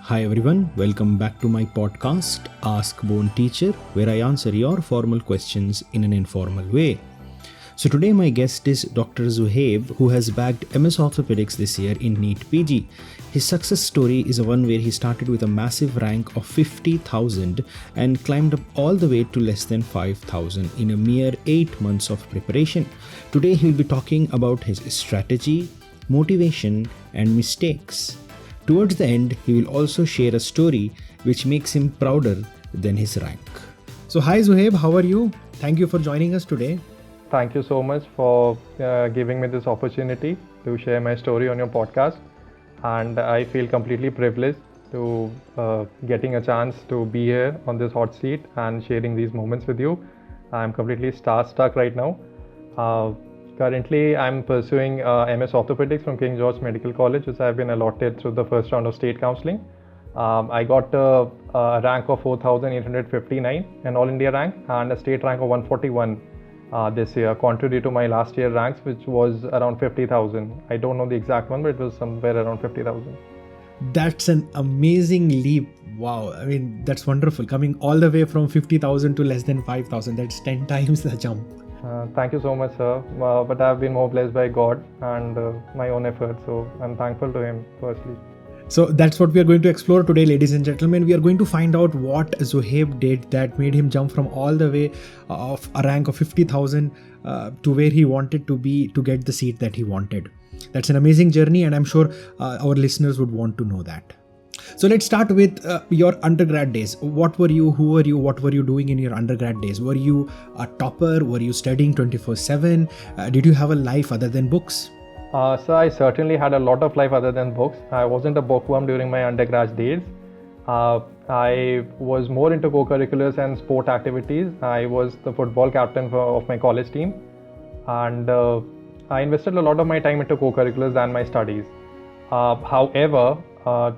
Hi everyone, welcome back to my podcast Ask Boneteacher, where I answer your formal questions in an informal way. So today my guest is Dr. Zohaib, who has bagged MS Orthopedics this year in NEET-PG. His success story is one where he started with a massive rank of 50,000 and climbed up all the way to less than 5,000 in a mere 8 months of preparation. Today he'll be talking about his strategy, motivation and mistakes. Towards the end, he will also share a story which makes him prouder than his rank. So hi Zohaib, how are you? Thank you for joining us today. Thank you so much for giving me this opportunity to share my story on your podcast. And I feel completely privileged to getting a chance to be here on this hot seat and sharing these moments with you. I'm completely starstruck right now. Currently, I'm pursuing MS Orthopedics from King George Medical College, which I've been allotted through the first round of state counselling. I got a rank of 4,859, an All India rank, and a state rank of 141 this year, contrary to my last year ranks, which was around 50,000. I don't know the exact one, but it was somewhere around 50,000. That's an amazing leap. Wow. I mean, that's wonderful. Coming all the way from 50,000 to less than 5,000. That's 10 times the jump. Thank you so much, sir. But I've been more blessed by God and my own efforts. So I'm thankful to Him firstly. So that's what we are going to explore today, ladies and gentlemen. We are going to find out what Zohaib did that made him jump from all the way of a rank of 50,000 to where he wanted to be to get the seat that he wanted. That's an amazing journey, and I'm sure our listeners would want to know that. So let's start with your undergrad days. What were you, who were you, what were you doing in your undergrad days? Were you a topper? Were you studying 24/7? Did you have a life other than books? So I certainly had a lot of life other than books. I wasn't a bookworm during my undergrad days. I was more into co-curriculars and sport activities. I was the football captain of my college team, and I invested a lot of my time into co-curriculars than my studies. However,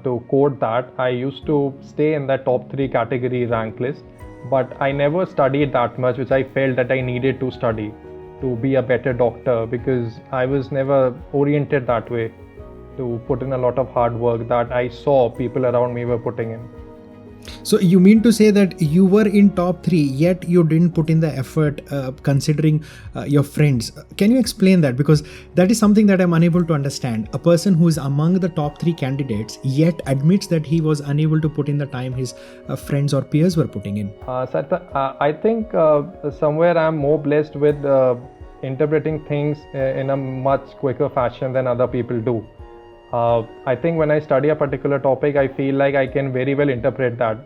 to quote that, I used to stay in that top 3 category rank list, but I never studied that much, which I felt that I needed to study to be a better doctor, because I was never oriented that way to put in a lot of hard work that I saw people around me were putting in. So you mean to say that you were in top 3, yet you didn't put in the effort considering your friends. Can you explain that? Because that is something that I'm unable to understand. A person who is among the top 3 candidates yet admits that he was unable to put in the time his friends or peers were putting in. I think somewhere I'm more blessed with interpreting things in a much quicker fashion than other people do. I think when I study a particular topic, I feel like I can very well interpret that,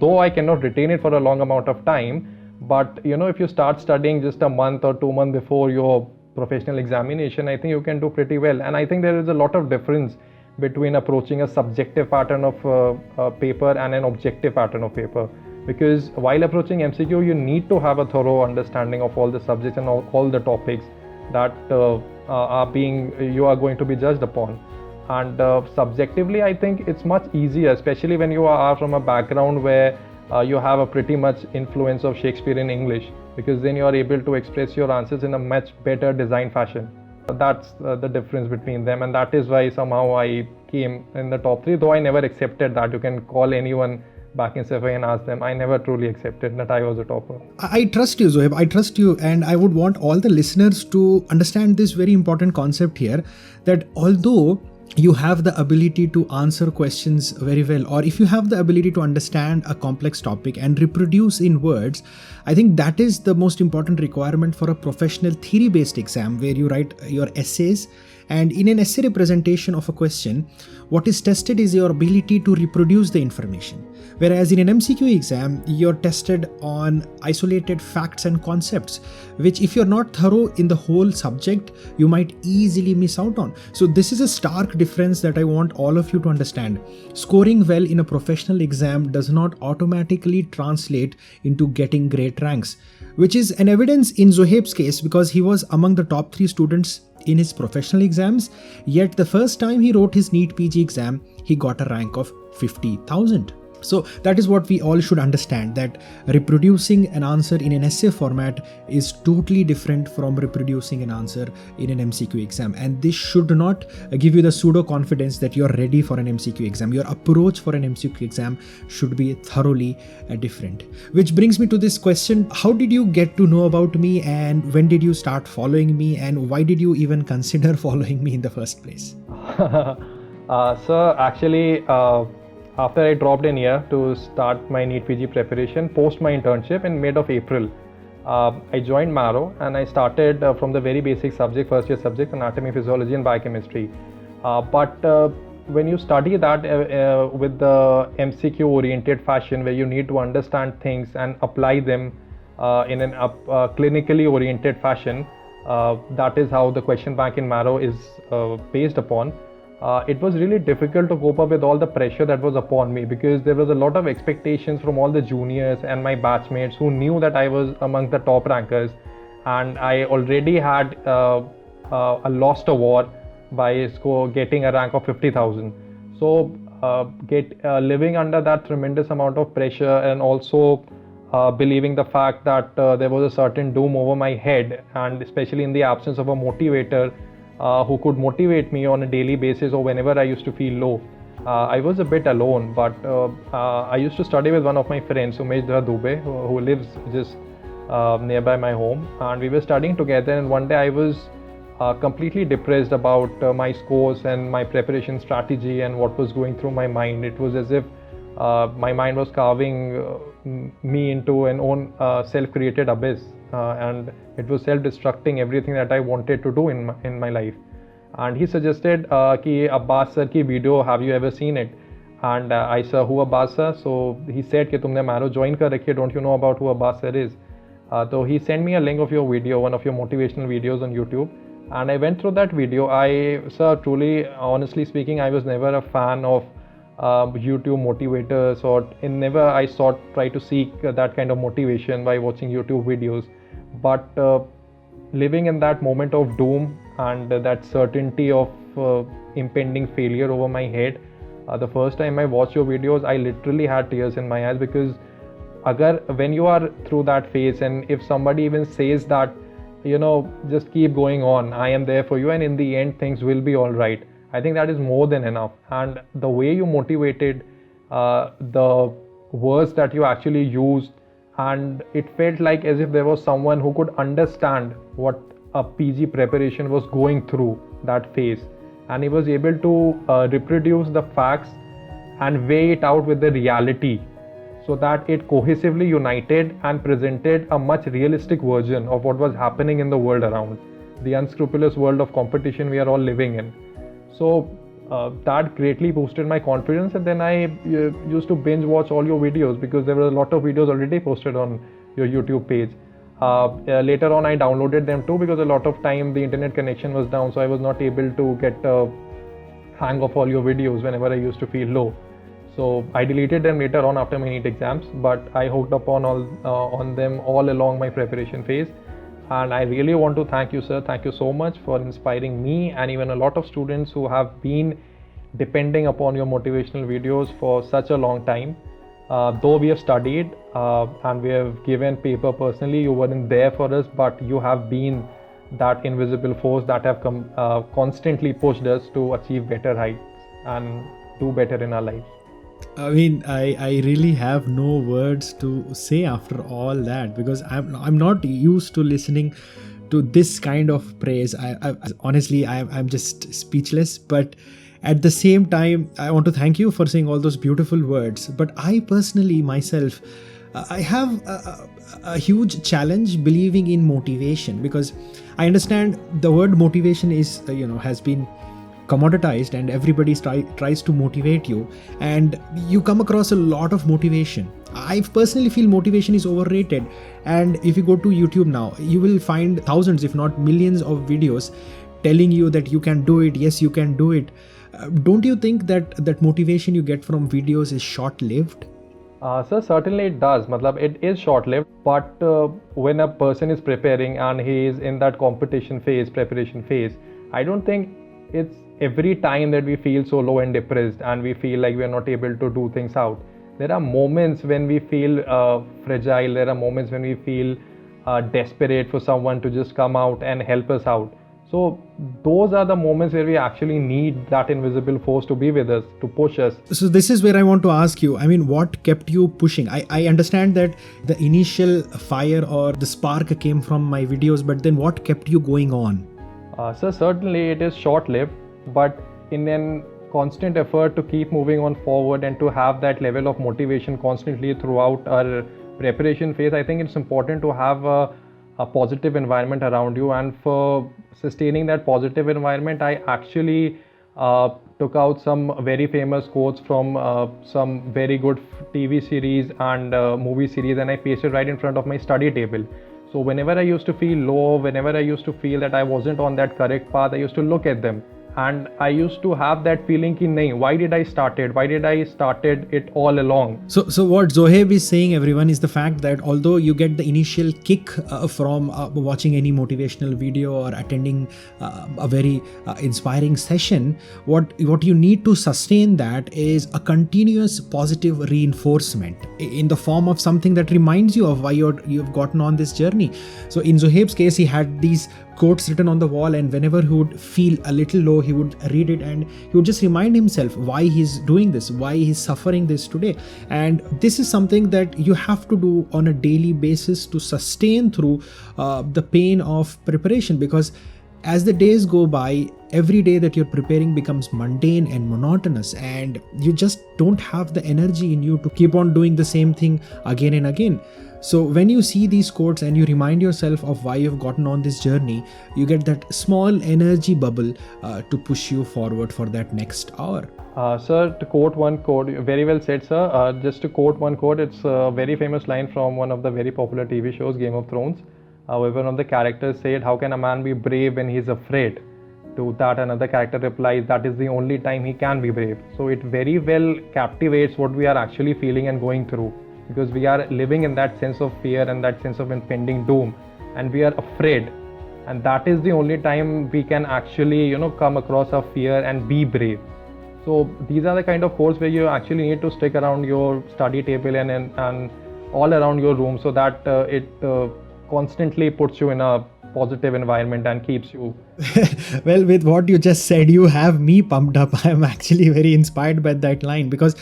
though I cannot retain it for a long amount of time. But if you start studying just a month or 2 months before your professional examination, I think you can do pretty well. And I think there is a lot of difference between approaching a subjective pattern of paper and an objective pattern of paper. Because while approaching MCQ, you need to have a thorough understanding of all the subjects and all the topics that you are going to be judged upon. And subjectively, I think it's much easier, especially when you are from a background where you have a pretty much influence of Shakespearean English, because then you are able to express your answers in a much better design fashion. That's the difference between them, and that is why somehow I came in the top 3, though I never accepted that. You can call anyone back in Cephei and ask them. I never truly accepted that I was a topper. I trust you, Zohaib. I trust you, and I would want all the listeners to understand this very important concept here, that although you have the ability to answer questions very well, or if you have the ability to understand a complex topic and reproduce in words, I think that is the most important requirement for a professional theory-based exam where you write your essays. And in an essay representation of a question, what is tested is your ability to reproduce the information. Whereas in an MCQ exam, you're tested on isolated facts and concepts, which if you're not thorough in the whole subject, you might easily miss out on. So this is a stark difference that I want all of you to understand. Scoring well in a professional exam does not automatically translate into getting great ranks, which is an evidence in Zohaib's case, because he was among the top 3 students in his professional exams, yet the first time he wrote his NEET-PG exam, he got a rank of 50,000. So that is what we all should understand, that reproducing an answer in an essay format is totally different from reproducing an answer in an MCQ exam. And this should not give you the pseudo confidence that you're ready for an MCQ exam. Your approach for an MCQ exam should be thoroughly different. Which brings me to this question: how did you get to know about me, and when did you start following me, and why did you even consider following me in the first place? So actually, after I dropped in year to start my NEET-PG preparation, post my internship in mid of April, I joined Marrow and I started from the very basic subject, first year subject, anatomy, physiology and biochemistry. But when you study that with the MCQ oriented fashion, where you need to understand things and apply them in an clinically oriented fashion, that is how the question bank in Marrow is based upon. It was really difficult to cope up with all the pressure that was upon me, because there was a lot of expectations from all the juniors and my batchmates who knew that I was among the top rankers, and I already had lost a war by getting a rank of 50,000. So living under that tremendous amount of pressure, and also believing the fact that there was a certain doom over my head, and especially in the absence of a motivator who could motivate me on a daily basis or whenever I used to feel low. I was a bit alone, but I used to study with one of my friends, Umesh Dubey, who lives just nearby my home, and we were studying together. And one day I was completely depressed about my scores and my preparation strategy and what was going through my mind. It was as if my mind was carving me into an own self-created abyss, and it was self-destructing everything that I wanted to do in my life. And he suggested ki Abbas sir ki video, have you ever seen it? And I said, who Abbas sir? So he said ki tumne Marrow join kar rakhi hai, don't you know about who Abbas sir is? So he sent me a link of your video, one of your motivational videos on YouTube, and I went through that video. Sir, truly, honestly speaking, I was never a fan of YouTube motivators, or never I try to seek that kind of motivation by watching YouTube videos. But living in that moment of doom and that certainty of impending failure over my head, the first time I watched your videos, I literally had tears in my eyes, because when you are through that phase, and if somebody even says that, just keep going on, I am there for you, and in the end things will be all right, I think that is more than enough. And the way you motivated, the words that you actually used, and it felt like as if there was someone who could understand what a PG preparation was going through that phase, and he was able to reproduce the facts and weigh it out with the reality, so that it cohesively united and presented a much realistic version of what was happening in the world around, the unscrupulous world of competition we are all living in. So that greatly boosted my confidence, and then I used to binge watch all your videos, because there were a lot of videos already posted on your YouTube page. Later on I downloaded them too, because a lot of time the internet connection was down, so I was not able to get a hang of all your videos whenever I used to feel low. So I deleted them later on after my NEET exams, but I hooked up on them all along my preparation phase. And I really want to thank you, sir. Thank you so much for inspiring me and even a lot of students who have been depending upon your motivational videos for such a long time. Though we have studied and we have given paper personally, you weren't there for us, but you have been that invisible force that have constantly pushed us to achieve better heights and do better in our lives. I mean, I really have no words to say after all that, because I'm not used to listening to this kind of praise. Honestly, I'm just speechless. But at the same time, I want to thank you for saying all those beautiful words. But I personally, myself, I have a huge challenge believing in motivation, because I understand the word motivation is, has been commoditized, and everybody tries to motivate you, and you come across a lot of motivation. I personally feel motivation is overrated, and if you go to YouTube now, you will find thousands if not millions of videos telling you that you can do it. Yes, you can do it. Don't you think that motivation you get from videos is short-lived? Sir, certainly it does. It is short-lived, but when a person is preparing and he is in that competition phase, preparation phase, I don't think it's every time that we feel so low and depressed and we feel like we are not able to do things out. there are moments when we feel fragile. There are moments when we feel desperate for someone to just come out and help us out. So those are the moments where we actually need that invisible force to be with us, to push us. So this is where I want to ask you, I mean, what kept you pushing? I understand that the initial fire or the spark came from my videos, but then what kept you going on? So certainly it is short-lived, but in a constant effort to keep moving on forward and to have that level of motivation constantly throughout our preparation phase, I think it's important to have a positive environment around you. And for sustaining that positive environment, I actually took out some very famous quotes from some very good TV series and movie series, and I pasted right in front of my study table. So whenever I used to feel low, whenever I used to feel that I wasn't on that correct path, I used to look at them. And I used to have that feeling ki nahi, why did I started? Why did I started it all along? So what Zohaib is saying, everyone, is the fact that although you get the initial kick from watching any motivational video or attending a very inspiring session, what you need to sustain that is a continuous positive reinforcement in the form of something that reminds you of why you've gotten on this journey. So in Zohaib's case, he had these quotes written on the wall, and whenever he would feel a little low, he would read it and he would just remind himself why he's doing this, why he's suffering this today. And this is something that you have to do on a daily basis to sustain through the pain of preparation, because as the days go by, every day that you're preparing becomes mundane and monotonous, and you just don't have the energy in you to keep on doing the same thing again and again. So when you see these quotes and you remind yourself of why you've gotten on this journey, you get that small energy bubble to push you forward for that next hour. Sir, to quote one quote, very well said, sir. Just to quote one quote, it's a very famous line from one of the very popular TV shows, Game of Thrones. However, one of the characters said, "How can a man be brave when he's afraid?" To that, another character replies, "That is the only time he can be brave." So it very well captivates what we are actually feeling and going through, because we are living in that sense of fear and that sense of impending doom, and we are afraid, and that is the only time we can actually come across our fear and be brave. So these are the kind of quotes where you actually need to stick around your study table and all around your room, so that it constantly puts you in a positive environment and keeps you. Well, with what you just said, you have me pumped up. I am actually very inspired by that line, because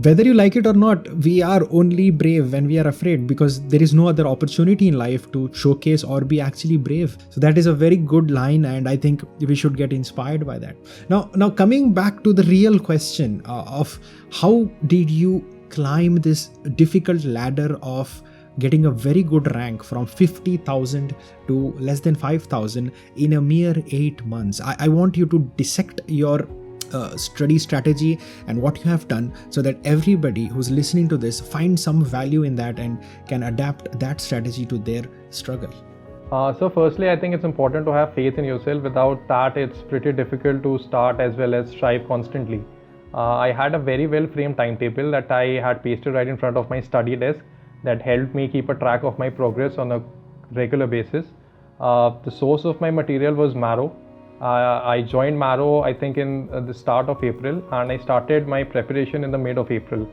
whether you like it or not, we are only brave when we are afraid, because there is no other opportunity in life to showcase or be actually brave. So that is a very good line, and I think we should get inspired by that. Now coming back to the real question of how did you climb this difficult ladder of getting a very good rank from 50,000 to less than 5,000 in a mere 8 months. I want you to dissect your study strategy and what you have done, so that everybody who's listening to this finds some value in that and can adapt that strategy to their struggle. So firstly, I think it's important to have faith in yourself. Without that, it's pretty difficult to start as well as strive constantly. I had a very well framed timetable that I had pasted right in front of my study desk that helped me keep a track of my progress on a regular basis. The source of my material was Marrow. I joined Marrow, I think, in the start of April, and I started my preparation in the mid of April.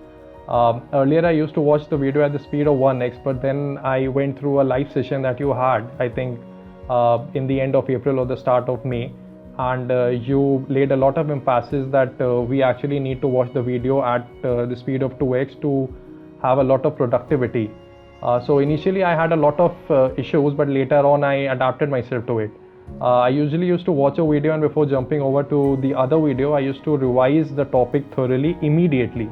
Earlier, I used to watch the video at the speed of 1x, but then I went through a live session that you had, I think, in the end of April or the start of May, and you laid a lot of emphasis that we actually need to watch the video at the speed of 2x to have a lot of productivity. So initially I had a lot of issues, but later on I adapted myself to it. I usually used to watch a video, and before jumping over to the other video, I used to revise the topic thoroughly immediately.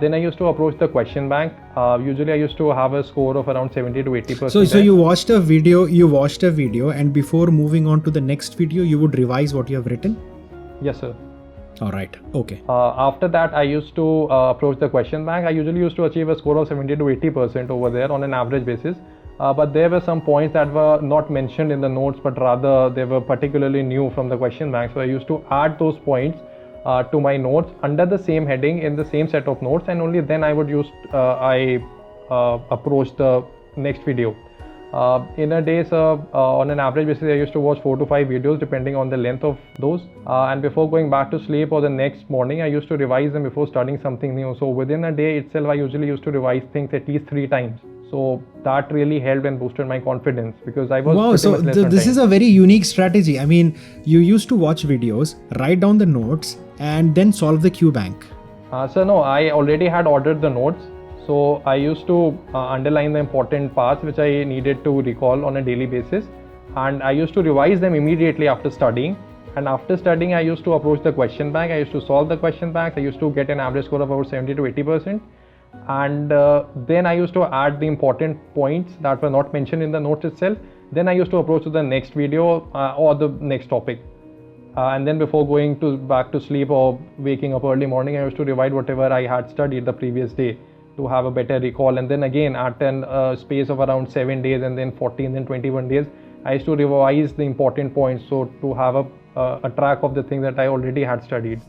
Then I used to approach the question bank. Usually I used to have a score of around 70 to 80%. So you watched a video, and before moving on to the next video, you would revise what you have written? Yes, sir. All right. Okay. After that, I used to approach the question bank. I usually used to achieve a score of 70 to 80% over there on an average basis. But there were some points that were not mentioned in the notes, but rather they were particularly new from the question bank. So I used to add those points to my notes under the same heading in the same set of notes, and only then I would approach the next video. In a day, sir, on an average basis, I used to watch 4 to 5 videos depending on the length of those. And before going back to sleep or the next morning, I used to revise them before studying something new. So within a day itself, I usually used to revise things at least 3 times. So that really helped and boosted my confidence because I was Wow, so this is a very unique strategy. I mean, you used to watch videos, write down the notes, and then solve the Q bank. So no, I already had ordered the notes. So I used to underline the important parts which I needed to recall on a daily basis, and I used to revise them immediately after studying. And after studying, I used to approach the question bank. I used to solve the question banks. I used to get an average score of about 70 to 80%. And then I used to add the important points that were not mentioned in the notes itself. Then I used to approach to the next video or the next topic. And then before going back to sleep or waking up early morning, I used to revise whatever I had studied the previous day to have a better recall. And then again at a space of around 7 days and then 14 and 21 days, I used to revise the important points, so to have a track of the things that I already had studied.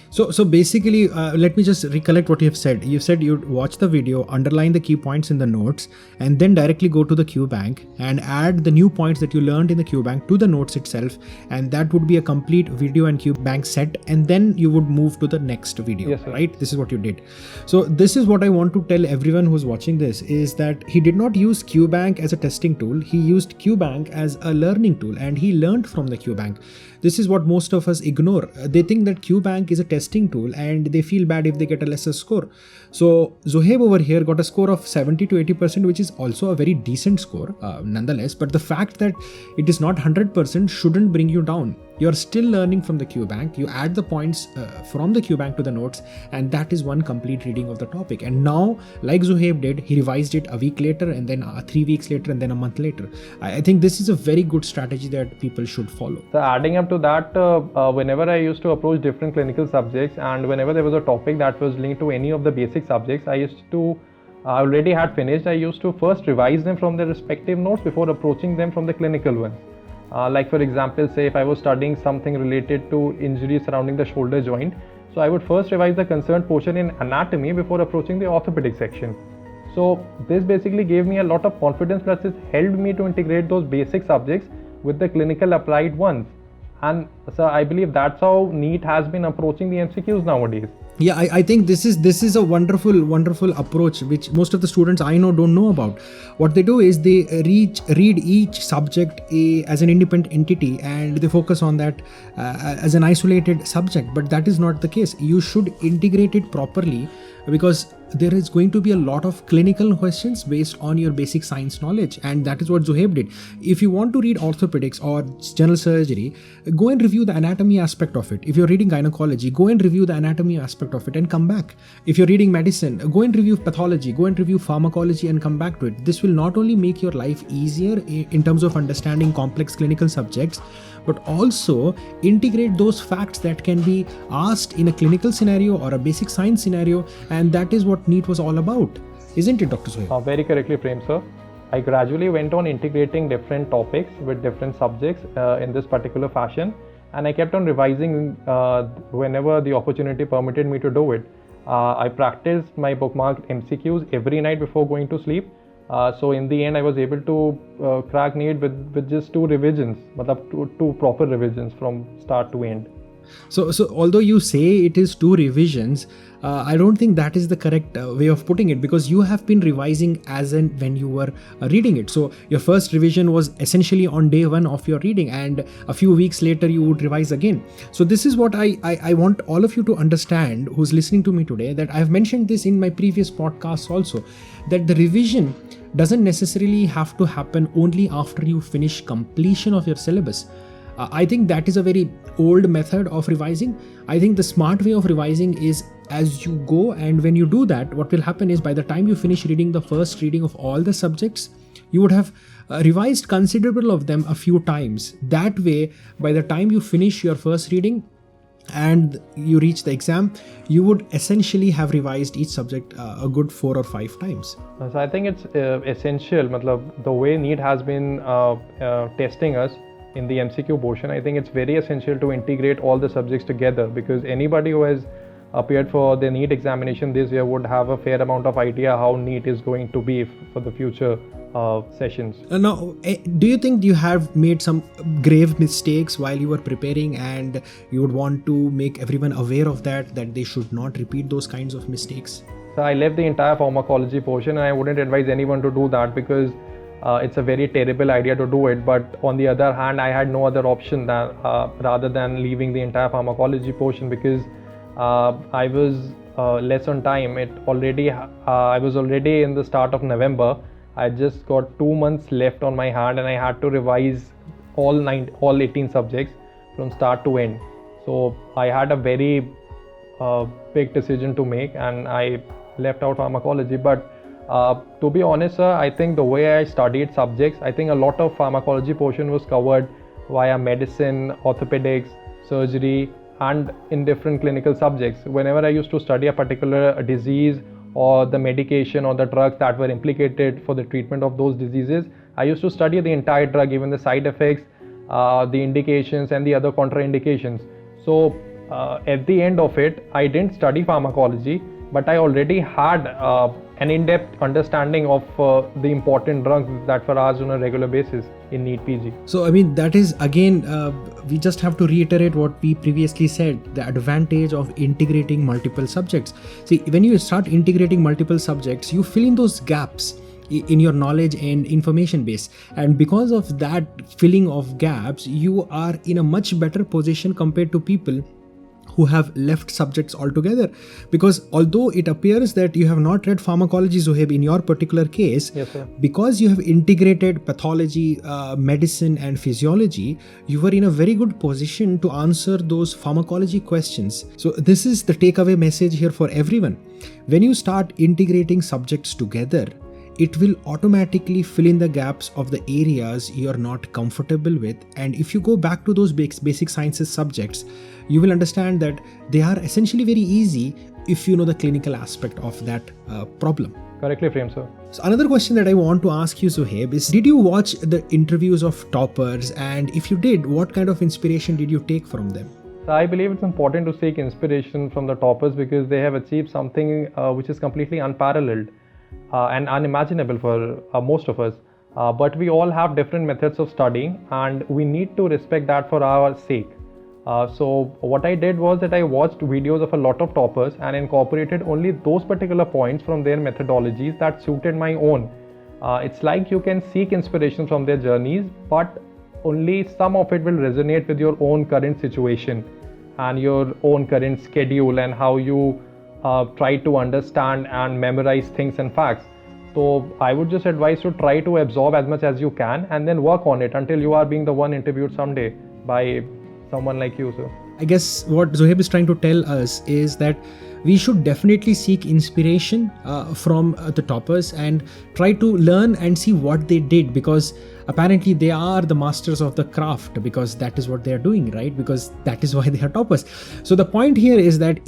So basically, let me just recollect what you have said. You said you'd watch the video, underline the key points in the notes, and then directly go to the Q bank and add the new points that you learned in the Q bank to the notes itself, and that would be a complete video and Q bank set, and then you would move to the next video. Yes, sir. Right? This is what you did. So this is what I want to tell everyone who's watching this, is that he did not use Q bank as a testing tool. He used Q bank as a learning tool, and he learned from the Q bank. This is what most of us ignore. They think that Q bank is a testing tool and they feel bad if they get a lesser score. So Zohaib over here got a score of 70 to 80%, which is also a very decent score nonetheless. But the fact that it is not 100% shouldn't bring you down. You're still learning from the Q bank. You add the points from the Q bank to the notes, and that is one complete reading of the topic. And now, like Zohaib did, he revised it a week later, and then 3 weeks later, and then a month later. I think this is a very good strategy that people should follow. So adding up to that, whenever I used to approach different clinical subjects, and whenever there was a topic that was linked to any of the basic subjects, I already had finished. I used to first revise them from their respective notes before approaching them from the clinical ones. Like for example, say if I was studying something related to injuries surrounding the shoulder joint, so I would first revise the concerned portion in anatomy before approaching the orthopedic section. So this basically gave me a lot of confidence, plus it helped me to integrate those basic subjects with the clinical applied ones. And so I believe that's how NEET has been approaching the MCQs nowadays. Yeah, I think this is a wonderful approach which most of the students I know don't know about. What they do is they read each subject as an independent entity, and they focus on that as an isolated subject. But that is not the case. You should integrate it properly, because there is going to be a lot of clinical questions based on your basic science knowledge, and that is what Zohaib did. If you want to read orthopedics or general surgery, go and review the anatomy aspect of it. If you're reading gynecology, go and review the anatomy aspect of it and come back. If you're reading medicine, go and review pathology, go and review pharmacology and come back to it. This will not only make your life easier in terms of understanding complex clinical subjects, but also integrate those facts that can be asked in a clinical scenario or a basic science scenario, and that is what NEET was all about. Isn't it, Dr. Zohaib? Very correctly framed, sir. I gradually went on integrating different topics with different subjects in this particular fashion, and I kept on revising whenever the opportunity permitted me to do it. I practiced my bookmarked MCQs every night before going to sleep. So in the end, I was able to crack NEET with just 2 revisions, but up to 2 proper revisions from start to end. So although you say it is 2 revisions, I don't think that is the correct way of putting it, because you have been revising as and when you were reading it. So your first revision was essentially on day 1 of your reading, and a few weeks later you would revise again. So this is what I want all of you to understand who's listening to me today, that I've mentioned this in my previous podcasts also, that the revision doesn't necessarily have to happen only after you finish completion of your syllabus. I think that is a very old method of revising. I think the smart way of revising is as you go, and when you do that, what will happen is by the time you finish reading the first reading of all the subjects, you would have revised considerable of them a few times. That way, by the time you finish your first reading and you reach the exam, you would essentially have revised each subject a good 4 or 5 times. So I think it's essential. The way NEET has been testing us in the MCQ portion, I think it's very essential to integrate all the subjects together, because anybody who has appeared for the NEET examination this year would have a fair amount of idea how NEET is going to be for the future sessions. Now, do you think you have made some grave mistakes while you were preparing, and you would want to make everyone aware of that they should not repeat those kinds of mistakes? So I left the entire pharmacology portion, and I wouldn't advise anyone to do that because it's a very terrible idea to do it. But on the other hand, I had no other option rather than leaving the entire pharmacology portion, because I was less on time. I was already in the start of November. I just got 2 months left on my hand, and I had to revise all 18 subjects from start to end. So I had a very big decision to make, and I left out pharmacology. But to be honest, sir, I think the way I studied subjects, I think a lot of pharmacology portion was covered via medicine, orthopedics, surgery, and in different clinical subjects. Whenever I used to study a particular disease or the medication or the drugs that were implicated for the treatment of those diseases, I used to study the entire drug, even the side effects, the indications, and the other contraindications. So at the end of it, I didn't study pharmacology, but I already had an in-depth understanding of the important drugs that were asked on a regular basis in NEET-PG. So, I mean, that is again, we just have to reiterate what we previously said, the advantage of integrating multiple subjects. See, when you start integrating multiple subjects, you fill in those gaps in your knowledge and information base, and because of that filling of gaps, you are in a much better position compared to people who have left subjects altogether. Because although it appears that you have not read pharmacology, Zohaib, in your particular case, yes, sir, because you have integrated pathology, medicine and physiology, you were in a very good position to answer those pharmacology questions. So this is the takeaway message here for everyone. When you start integrating subjects together, it will automatically fill in the gaps of the areas you're not comfortable with. And if you go back to those basic sciences subjects, you will understand that they are essentially very easy if you know the clinical aspect of that problem. Correctly framed, sir. So another question that I want to ask you, Zohaib, is did you watch the interviews of toppers? And if you did, what kind of inspiration did you take from them? I believe it's important to seek inspiration from the toppers because they have achieved something which is completely unparalleled and unimaginable for most of us. But we all have different methods of studying, and we need to respect that for our sake. So what I did was that I watched videos of a lot of toppers and incorporated only those particular points from their methodologies that suited my own. It's like you can seek inspiration from their journeys, but only some of it will resonate with your own current situation and your own current schedule and how you try to understand and memorize things and facts. So I would just advise to try to absorb as much as you can and then work on it until you are being the one interviewed someday by someone like you, sir. I guess what Zohaib is trying to tell us is that we should definitely seek inspiration from the toppers and try to learn and see what they did, because apparently they are the masters of the craft, because that is what they are doing, right? Because that is why they are toppers. So the point here is that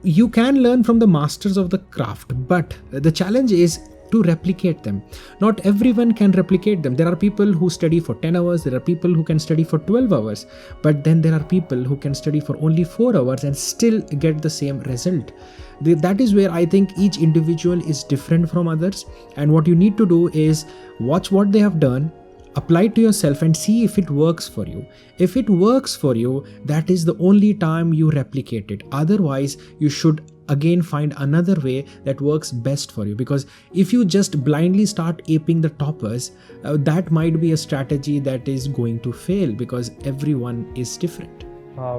you can learn from the masters of the craft, but the challenge is to replicate them. Not everyone can replicate them. There are people who study for 10 hours, there are people who can study for 12 hours, but then there are people who can study for only 4 hours and still get the same result. That is where I think each individual is different from others, and what you need to do is watch what they have done, apply it to yourself and see if it works for you. If it works for you, that is the only time you replicate it. Otherwise, you should again find another way that works best for you, because if you just blindly start aping the toppers, that might be a strategy that is going to fail because everyone is different.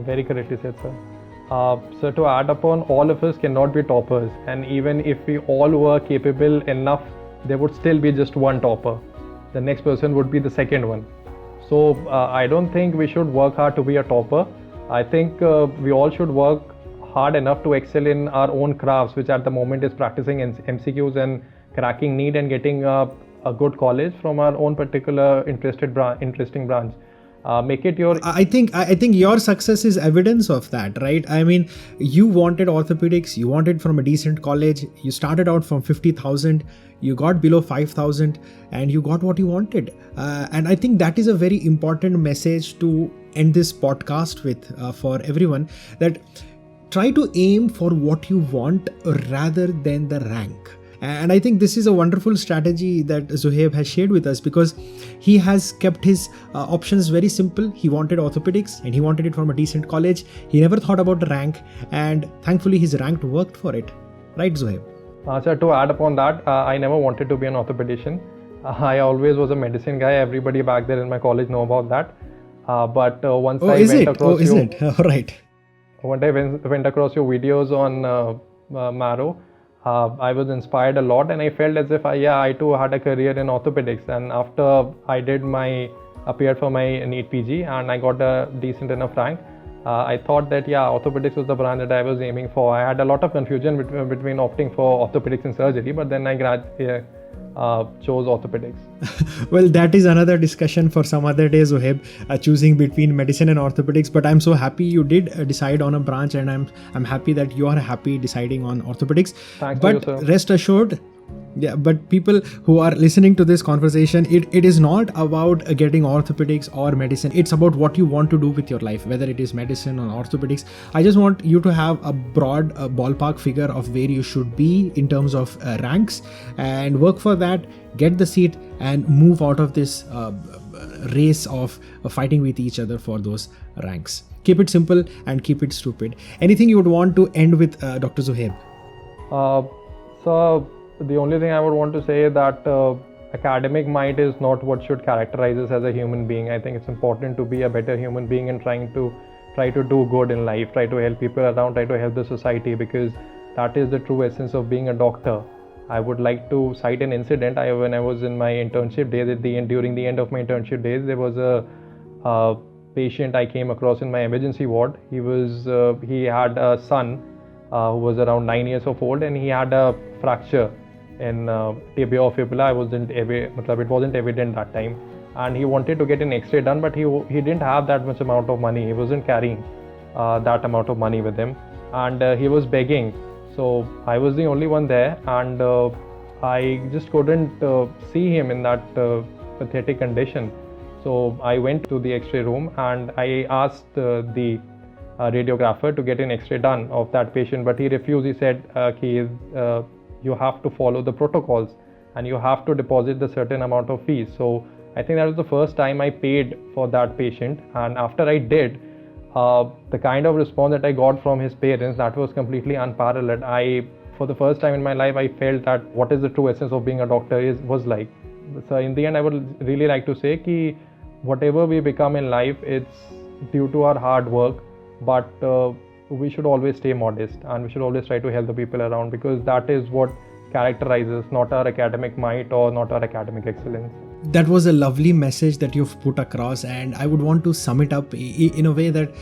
Very correctly said, sir. So to add upon, all of us cannot be toppers, and even if we all were capable enough, there would still be just one topper. The next person would be the second one. So I don't think we should work hard to be a topper. I think we all should work hard enough to excel in our own crafts, which at the moment is practicing MCQs and cracking NEET and getting a good college from our own particular interesting branch. Make it your... I think your success is evidence of that, right? I mean, you wanted orthopedics, you wanted from a decent college, you started out from 50,000, you got below 5,000 and you got what you wanted. And I think that is a very important message to end this podcast with for everyone, that try to aim for what you want rather than the rank. And I think this is a wonderful strategy that Zohaib has shared with us, because he has kept his options very simple. He wanted orthopedics and he wanted it from a decent college. He never thought about the rank, and thankfully his rank worked for it. Right, Zohaib? Sir, to add upon that, I never wanted to be an orthopedician. I always was a medicine guy. Everybody back there in my college know about that. But once I went across is it? All right. One day I went across your videos on Marrow. I was inspired a lot, and I felt as if I too had a career in orthopedics. And after I appeared for my NEET-PG and I got a decent enough rank, I thought that orthopedics was the branch that I was aiming for. I had a lot of confusion between opting for orthopedics and surgery, but then I chose orthopedics. Well, that is another discussion for some other day, Zohaib, choosing between medicine and orthopedics. But I'm so happy you did decide on a branch, and I'm happy that you are happy deciding on orthopedics. Thanks but to you, sir. Rest assured, but people who are listening to this conversation, it is not about getting orthopedics or medicine. It's about what you want to do with your life, whether it is medicine or orthopedics. I just want you to have a broad ballpark figure of where you should be in terms of ranks, and work for that, get the seat, and move out of this race of fighting with each other for those ranks. Keep it simple and keep it stupid. Anything you would want to end with, Dr. Zohaib? So the only thing I would want to say is that academic might is not what should characterize us as a human being. I think it's important to be a better human being and try to do good in life, try to help people around, try to help the society, because that is the true essence of being a doctor. I would like to cite an incident. When I was in my internship days, during the end of my internship days, there was a patient I came across in my emergency ward. He had a son who was around 9 years old, and he had a fracture in tibia or fibula. It wasn't evident that time, and he wanted to get an X-ray done, but he didn't have that much amount of money. He wasn't carrying that amount of money with him, and he was begging. So I was the only one there, and I just couldn't see him in that pathetic condition. So I went to the X-ray room and I asked the radiographer to get an X-ray done of that patient, but he refused. He said, you have to follow the protocols and you have to deposit the certain amount of fees. So I think that was the first time I paid for that patient, and after I did, the kind of response that I got from his parents, that was completely unparalleled. For the first time in my life, I felt that what is the true essence of being a doctor was like. So in the end, I would really like to say that whatever we become in life, it's due to our hard work, but we should always stay modest and we should always try to help the people around, because that is what characterizes, not our academic might or not our academic excellence. That was a lovely message that you've put across, and I would want to sum it up in a way that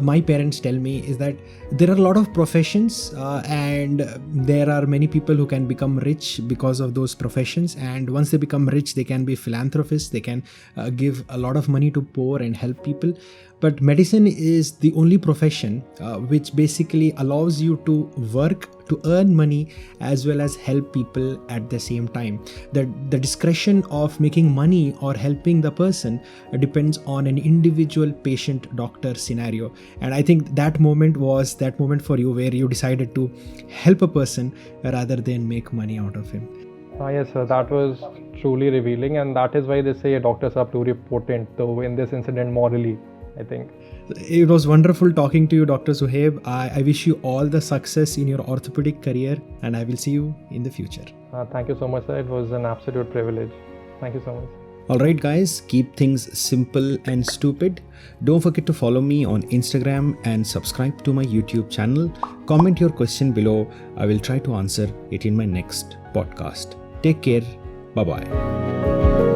my parents tell me is that there are a lot of professions and there are many people who can become rich because of those professions, and once they become rich, they can be philanthropists, they can give a lot of money to poor and help people. But medicine is the only profession which basically allows you to work to earn money as well as help people at the same time. The discretion of making money or helping the person depends on an individual patient-doctor scenario. And I think that moment was that moment for you where you decided to help a person rather than make money out of him. Yes, sir, that was truly revealing, and that is why they say doctors are pluripotent, though in this incident morally, I think. It was wonderful talking to you, Dr. Zohaib. I wish you all the success in your orthopedic career, and I will see you in the future. Thank you so much, sir. It was an absolute privilege. Thank you so much. Alright guys, keep things simple and stupid. Don't forget to follow me on Instagram and subscribe to my YouTube channel. Comment your question below. I will try to answer it in my next podcast. Take care. Bye-bye.